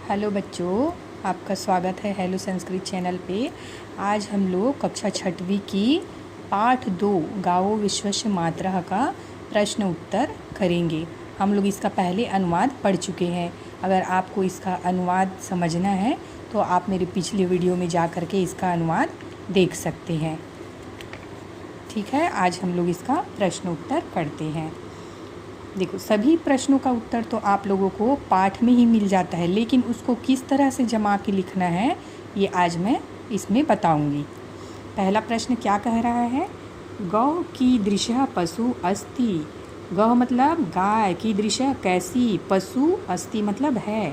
Hello बच्चों, आपका स्वागत है हेलो संस्कृत चैनल पे। आज हम लोग कक्षा छठवीं की पाठ 2 गावो विश्वस्य मातरः का प्रश्न उत्तर करेंगे। हम लोग इसका पहले अनुवाद पढ़ चुके हैं। अगर आपको इसका अनुवाद समझना है तो आप मेरे पिछले वीडियो में जा कर के इसका अनुवाद देख सकते हैं। ठीक है, आज हम लोग इसका प्रश्न उत्तर करते हैं। देखो, सभी प्रश्नों का उत्तर तो आप लोगों को पाठ में ही मिल जाता है, लेकिन उसको किस तरह से जमा के लिखना है ये आज मैं इसमें बताऊंगी। पहला प्रश्न क्या कह रहा है? गौ कीदृशः पशु अस्ति। गौ मतलब गाय, कीदृशः कैसी, पशु अस्ति मतलब है,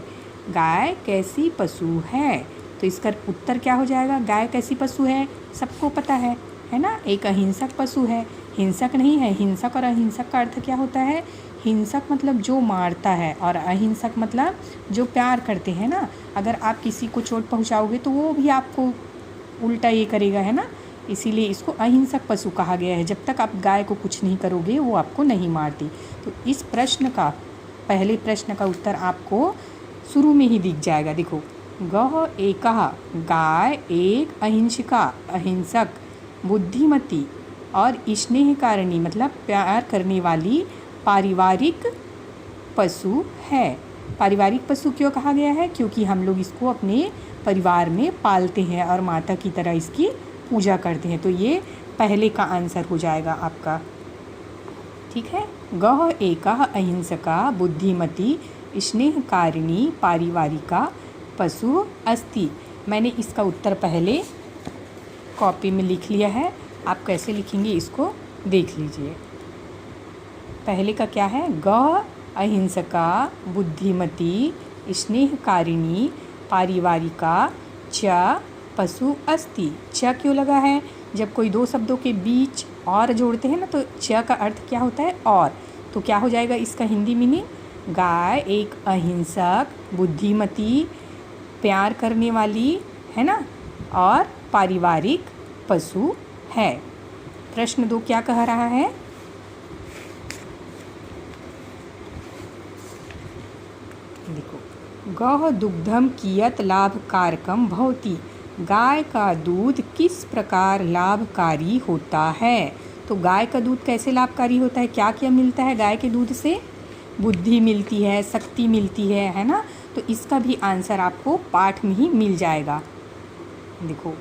गाय कैसी पशु है। तो इसका उत्तर क्या हो जाएगा? गाय कैसी पशु है, सबको पता है ना। एक अहिंसक पशु है, हिंसक नहीं है। हिंसक और अहिंसक का अर्थ क्या होता है? हिंसक मतलब जो मारता है और अहिंसक मतलब जो प्यार करते हैं ना। अगर आप किसी को चोट पहुंचाओगे तो वो भी आपको उल्टा ये करेगा, है ना। इसीलिए इसको अहिंसक पशु कहा गया है। जब तक आप गाय को कुछ नहीं करोगे वो आपको नहीं मारती। तो इस प्रश्न का, पहले प्रश्न का उत्तर आपको शुरू में ही दिख जाएगा। देखो, गौ एकः, गाय एक, अहिंसिका अहिंसक, बुद्धिमती और स्नेहकारिणी मतलब प्यार करने वाली पारिवारिक पशु है। पारिवारिक पशु क्यों कहा गया है? क्योंकि हम लोग इसको अपने परिवार में पालते हैं और माता की तरह इसकी पूजा करते हैं। तो ये पहले का आंसर हो जाएगा आपका। ठीक है, गौ एकः अहिंसका बुद्धिमती स्नेहकारिणी पारिवारिका पशु अस्ति। मैंने इसका उत्तर पहले कॉपी में लिख लिया है। आप कैसे लिखेंगे इसको देख लीजिए। पहले का क्या है? गौ अहिंसका बुद्धिमती स्नेहकारिणी पारिवारिका च पशु अस्ति। च क्यों लगा है? जब कोई दो शब्दों के बीच और जोड़ते हैं ना तो च का अर्थ क्या होता है? और। तो क्या हो जाएगा इसका हिंदी मीनिंग? गाय एक अहिंसक, बुद्धिमती, प्यार करने वाली, है ना, और पारिवारिक पशु है। प्रश्न 2 क्या कह रहा है? देखो, गौ दुग्धम कियत लाभकारकम भवति। गाय का दूध किस प्रकार लाभकारी होता है। तो गाय का दूध कैसे लाभकारी होता है? क्या क्या मिलता है गाय के दूध से? बुद्धि मिलती है, शक्ति मिलती है ना। तो इसका भी आंसर आपको पाठ में ही मिल जाएगा। देखो,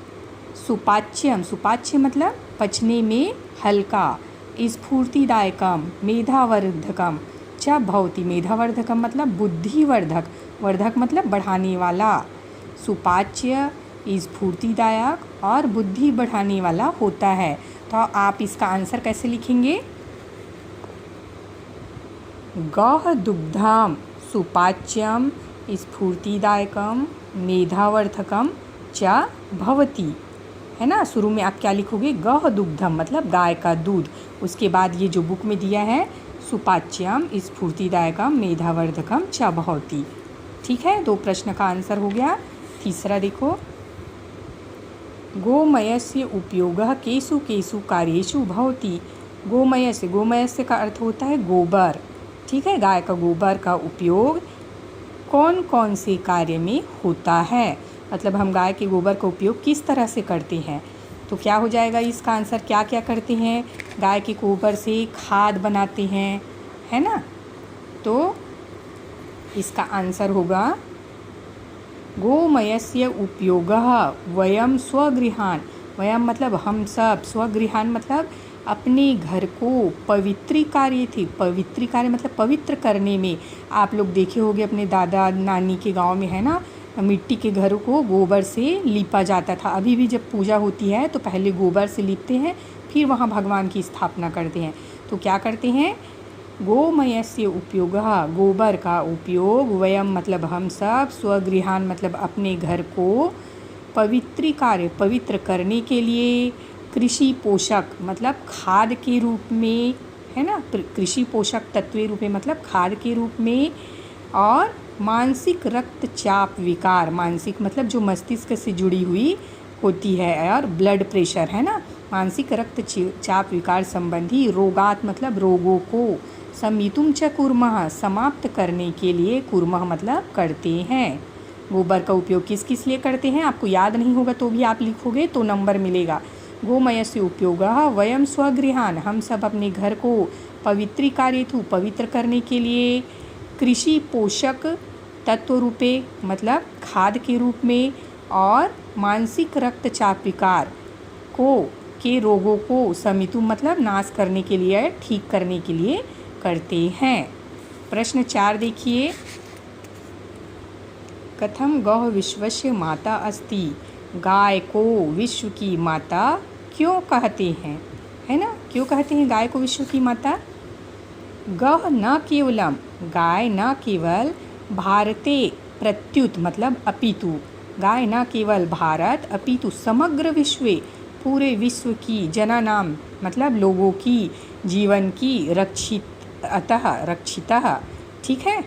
सुपाच्यम, सुपाच्य मतलब पचने में हल्का, स्फूर्तिदायकम, मेधावर्धकम च भवति। मेधावर्धकम मतलब बुद्धिवर्धक, वर्धक मतलब बढ़ाने वाला। सुपाच्य स्फूर्तिदायक और बुद्धि बढ़ाने वाला होता है। तो आप इसका आंसर कैसे लिखेंगे? गौ दुग्धम सुपाच्यम स्फूर्तिदायकम मेधावर्धकम च भवति, है ना। शुरू में आप क्या लिखोगे? गौ दुग्धम मतलब गाय का दूध। उसके बाद ये जो बुक में दिया है सुपाच्यम स्फूर्तिदायकम मेधावर्धकम च भवति। ठीक है, 2 प्रश्न का आंसर हो गया। तीसरा देखो, गोमयस्य उपयोगः केषु केषु कार्येषु भवति। गोमयस्य, गोमयस्य का अर्थ होता है गोबर। ठीक है, गाय का गोबर का उपयोग कौन कौन से कार्य में होता है, मतलब हम गाय के गोबर का उपयोग किस तरह से करते हैं। तो क्या हो जाएगा इसका आंसर? क्या क्या करते हैं? गाय के गोबर से खाद बनाते हैं, है ना। तो इसका आंसर होगा गोमयस्य उपयोगः वयम स्वगृहान। वयम मतलब हम सब, स्वगृहान मतलब अपने घर को, पवित्री कार्य थी। पवित्री कार्य मतलब पवित्र करने में। आप लोग देखे होंगे अपने दादा नानी के गांव में, है ना, मिट्टी के घरों को गोबर से लीपा जाता था। अभी भी जब पूजा होती है तो पहले गोबर से लीपते हैं, फिर वहाँ भगवान की स्थापना करते हैं। तो क्या करते हैं? गोमयस्य उपयोगः, गोबर का उपयोग, वयम मतलब हम सब, स्वगृहान मतलब अपने घर को, पवित्री कार्य पवित्र करने के लिए, कृषि पोषक मतलब खाद के रूप में, है ना, कृषि पोषक तत्व रूप में मतलब खाद के रूप में, और मानसिक रक्तचाप विकार, मानसिक मतलब जो मस्तिष्क से जुड़ी हुई होती है, और ब्लड प्रेशर, है ना, मानसिक रक्तचाप विकार संबंधी रोगात मतलब रोगों को, समितुम च कुर्मः समाप्त करने के लिए, कुर्मः मतलब करते हैं, गोबर का उपयोग किस किस लिए करते हैं, आपको याद नहीं होगा तो भी आप लिखोगे तो नंबर मिलेगा। गोमयस्य उपयोगः वयम स्वगृहान, हम सब अपने घर को पवित्रीकारेतु, पवित्र करने के लिए, कृषि पोषक तत्व रूपे मतलब खाद के रूप में, और मानसिक रक्तचाप विकार के रोगों को समितुम मतलब नाश करने के लिए, ठीक करने के लिए करते हैं। प्रश्न 4 देखिए, कथम गौ विश्वस्य माता अस्ति, गाय को विश्व की माता क्यों कहते हैं, है ना, क्यों कहते हैं गाय को विश्व की माता। गह न केवलम, गाय न केवल, भारते प्रत्युत मतलब अपितु, गाय न केवल भारत अपितु समग्र विश्व, पूरे विश्व की, जना नाम मतलब लोगों की, जीवन की, रक्षितः, ठीक है।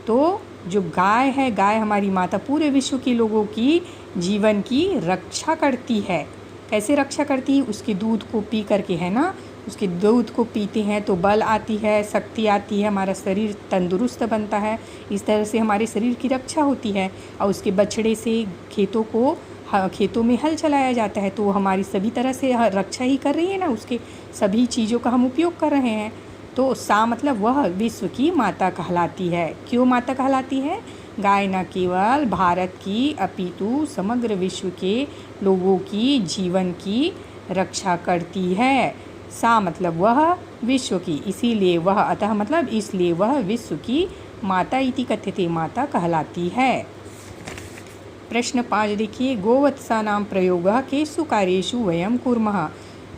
तो जो गाय है, गाय हमारी माता पूरे विश्व के लोगों की जीवन की रक्षा करती है। कैसे रक्षा करती है, उसके दूध को पी करके, है ना, उसके दूध को पीते हैं तो बल आती है, शक्ति आती है, हमारा शरीर तंदुरुस्त बनता है, इस तरह से हमारे शरीर की रक्षा होती है। और उसके बछड़े से खेतों में हल चलाया जाता है, तो हमारी सभी तरह से रक्षा ही कर रही है ना, उसके सभी चीज़ों का हम उपयोग कर रहे हैं। तो सा मतलब वह विश्व की माता कहलाती है। क्यों माता कहलाती है, गाय न केवल भारत की अपितु समग्र विश्व के लोगों की जीवन की रक्षा करती है। सा मतलब वह विश्व की, इसीलिए वह, अतः मतलब इसलिए वह विश्व की माता इति कथ्यते, माता कहलाती है। प्रश्न 5 देखिए, गोवत्सा नाम प्रयोगः केषु कार्येषु वयं कुर्मः।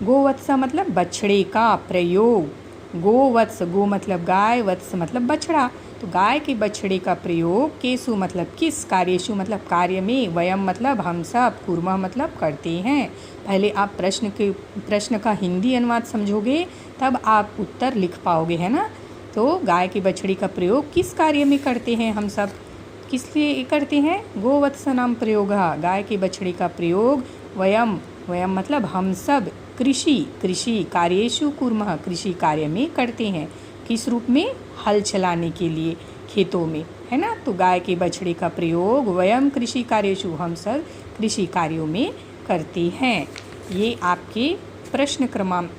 गोवत्सा मतलब बछड़े का प्रयोग, गोवत्स, गो मतलब गाय, वत्स मतलब बछड़ा, तो गाय के बछड़े का प्रयोग केसु मतलब किस, कार्येषु मतलब कार्य में, वयम मतलब हम सब, कुर्मः मतलब करते हैं। पहले आप प्रश्न का हिंदी अनुवाद समझोगे तब आप उत्तर लिख पाओगे, है ना। तो गाय के बछड़े का प्रयोग किस कार्य में करते हैं हम सब, किस लिए करते हैं, गोवत्स नाम प्रयोगः, गाय के बछड़े का प्रयोग, वयम मतलब हम सब, कृषि कार्येषु कुर्मः कृषि कार्य में करते हैं। किस रूप में, हल चलाने के लिए खेतों में, है ना। तो गाय के बछड़े का प्रयोग वयम कृषि कार्येषु, हम सब कृषि कार्यों में करते हैं। ये आपके प्रश्न क्रमांक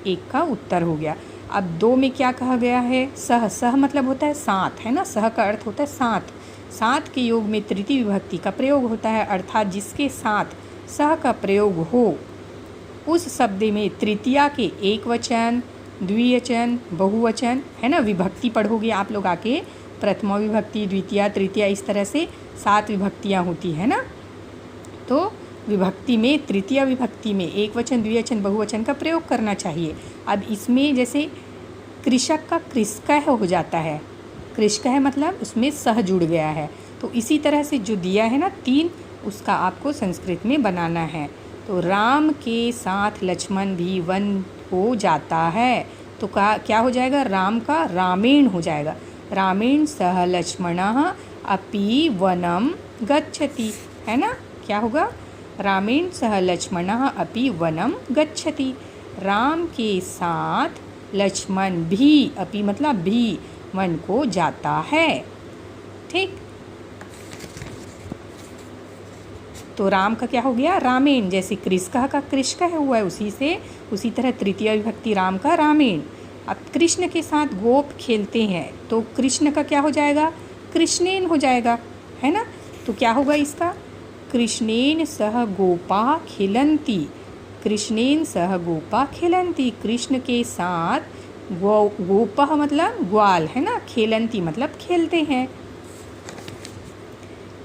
1 का उत्तर हो गया। अब 2 में क्या कहा गया है, सह मतलब होता है साथ, है ना, सह का अर्थ होता है साथ, साथ के योग में तृतीय विभक्ति का प्रयोग होता है, अर्थात जिसके साथ सह का प्रयोग हो उस शब्द में तृतीया के एक वचन, द्विवचन, बहुवचन, है ना, विभक्ति पढ़ोगे आप लोग आके, प्रथमा विभक्ति, द्वितीया, तृतीया, इस तरह से 7 विभक्तियाँ होती है ना। तो विभक्ति में, तृतीया विभक्ति में एक वचन, द्विवचन, बहुवचन का प्रयोग करना चाहिए। अब इसमें जैसे कृषक का कृषकः हो जाता है, कृषकः मतलब उसमें सह जुड़ गया है, तो इसी तरह से जो दिया है ना 3, उसका आपको संस्कृत में बनाना है। तो राम के साथ लक्ष्मण भी वन हो जाता है, तो क्या हो जाएगा, राम का रामेण हो जाएगा, रामेण सह लक्ष्मणः अपि वनम गच्छति, है ना, क्या होगा, रामेण सह लक्ष्मणः अपि वनम गच्छति, राम के साथ लक्ष्मण भी, अपि मतलब भी, वन को जाता है, ठीक। तो राम का क्या हो गया, रामेण, जैसे कृषकः का कृषकः हुआ है उसी तरह तृतीय विभक्ति राम का रामेण। अब कृष्ण के साथ गोप खेलते हैं, तो कृष्ण का क्या हो जाएगा, कृष्णेन हो जाएगा, है ना। तो क्या होगा इसका, कृष्णेन सह गोपा खेलन्ति, कृष्णेन सह गोपा खेलन्ति, कृष्ण के साथ गोपः मतलब ग्वाल, है ना, खेलन्ति मतलब खेलते हैं।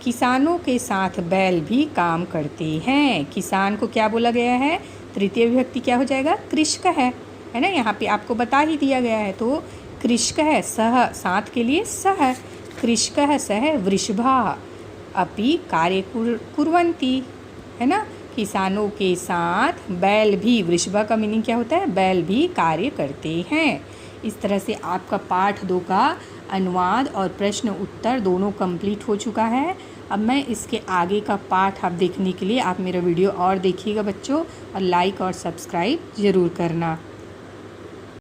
किसानों के साथ बैल भी काम करते हैं, किसान को क्या बोला गया है, तृतीय विभक्ति क्या हो जाएगा, कृषकः है ना, यहाँ पे आपको बता ही दिया गया है। तो कृषकः सह, साथ के लिए सह, कृषकः सह वृषभाः अपि कार्य कुर्वन्ति, है ना, किसानों के साथ बैल भी, वृषभा का मीनिंग क्या होता है, बैल भी कार्य करते हैं। इस तरह से आपका पाठ 2 का अनुवाद और प्रश्न उत्तर दोनों कंप्लीट हो चुका है। अब मैं इसके आगे का पाठ आप देखने के लिए आप मेरा वीडियो और देखिएगा बच्चों, और लाइक और सब्सक्राइब ज़रूर करना।